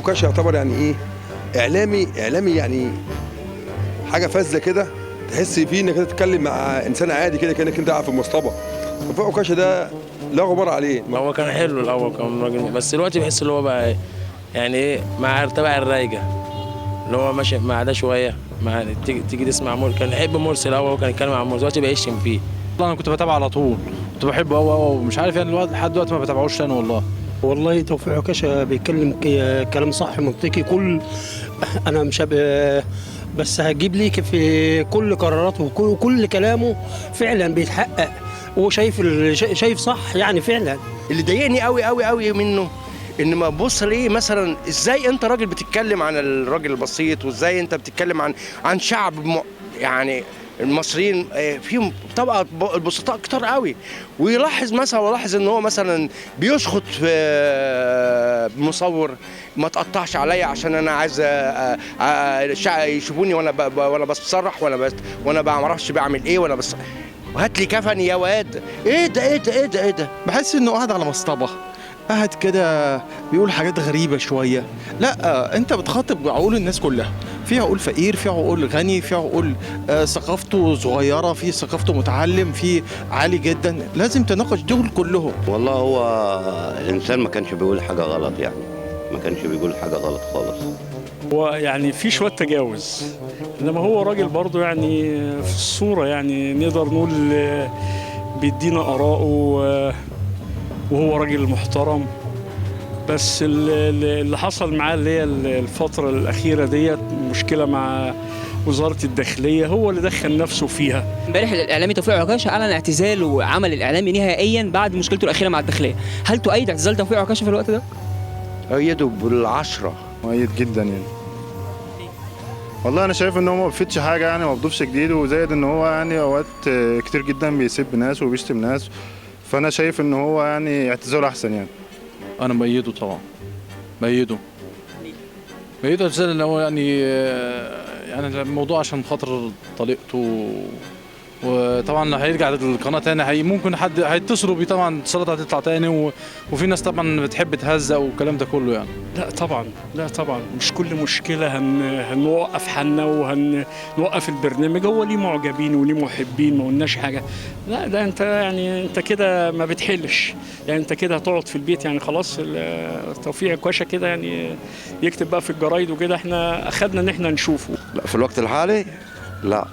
عكاشة يعتبر يعني ايه، اعلامي يعني حاجه فذه كده، تحس فيه انك انت تتكلم مع انسان عادي كده كانك انت قاعد في المصطبه. توفيق عكاشة ده لا غبار عليه. ما هو كان حلو الاول، كان راجل، بس دلوقتي بحس اللي هو بقى يعني ايه، مع تبع الرايجه اللي هو ماشي مع ده شويه، مع تيجي تسمع كان يحب مرسي الاول وكان يتكلم عن مرسي، دلوقتي بقى يشتم فيه. والله انا كنت بتابعه على طول، كنت بحبه قوي قوي، ومش عارف يعني لحد دلوقتي ما بتابعوش تاني والله. والله توفيق عكاشة بيتكلم كلام صح منطقي. انا مش بس هجيب ليك في كل قراراته وكل كلامه فعلا بيتحقق، هو شايف صح يعني فعلا. اللي ضايقني قوي قوي قوي منه ان ما ببص ليه مثلا ازاي انت راجل بتتكلم عن الراجل البسيط، وازاي انت بتتكلم عن شعب يعني المصريين فيهم طبقه البسطاء كتار قوي، ويلاحظ ان هو مثلا بيشخط في مصور ما تقطعش عليا عشان انا عايز يشوفوني وانا بتصرح وانا ما اعرفش بعمل ايه وانا بس وهات لي كفني يا واد. ايه ده ايه ده ايه ده ايه ده؟ بحس انه قاعد على مصطبه، قاعد كده بيقول حاجات غريبه شويه. لا انت بتخاطب عقول الناس كلها، في عقول فقير، في عقول غني، في عقول ثقافته صغيره، في ثقافته متعلم، في عالي جدا، لازم تناقش دول كلهم. والله هو الانسان ما كانش بيقول حاجه غلط، يعني ما كانش بيقول حاجه غلط خالص. هو يعني في شويه تجاوز، انما هو راجل برضه يعني في الصوره، يعني نقدر نقول بيدينا آراءه وهو راجل محترم. بس اللي حصل معاه اللي هي الفترة الأخيرة ديت مشكلة مع وزارة الداخلية، هو اللي دخل نفسه فيها. امبارح الإعلامي توفيق عكاشة أعلن اعتزاله وعمل الإعلامي نهائيا بعد مشكلته الأخيرة مع الداخلية. هل تؤيد اعتزال توفيق عكاشة في الوقت ده؟ أيده بالعشرة. مؤيد جدا يعني. والله انا شايف ان هو ما بيفيدش حاجه، يعني ما بيضيفش جديد، وزائد ان هو يعني اوقات كتير جدا بيسب ناس وبيشتم ناس، فانا شايف ان هو يعني اعتزاله احسن يعني. انا مؤيده طبعا، مؤيده اعتزال، ان هو يعني الموضوع عشان خاطر طليقته، وطبعا هيرجع للقناه تاني، ممكن حد هيتصلوا بيه طبعا، اتصالات هتطلع تاني، وفي ناس طبعا بتحب تهزق والكلام ده كله يعني. لا طبعا مش كل مشكله هنوقف حالنا وهنوقف البرنامج. هو ليه معجبين وليه محبين، ما قلناش حاجه. لا ده انت كده ما بتحلش، يعني انت كده هتقعد في البيت يعني خلاص. توفيق عكاشة كده يعني يكتب بقى في الجرايد وكده، احنا اخدنا ان احنا نشوفه. لا في الوقت الحالي لا،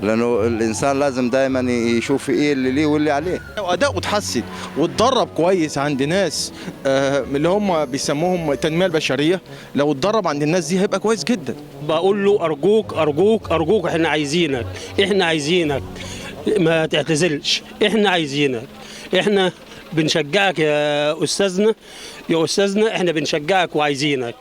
لانه الانسان لازم دايما يشوف ايه اللي ليه واللي عليه. واداؤه اتحسن واتدرب كويس عند ناس اللي هم بيسموهم التنميه البشريه، لو اتدرب عند الناس دي هيبقى كويس جدا. بقول له ارجوك ارجوك ارجوك، احنا عايزينك ما تعتزلش، احنا عايزينك، احنا بنشجعك يا استاذنا، احنا بنشجعك وعايزينك.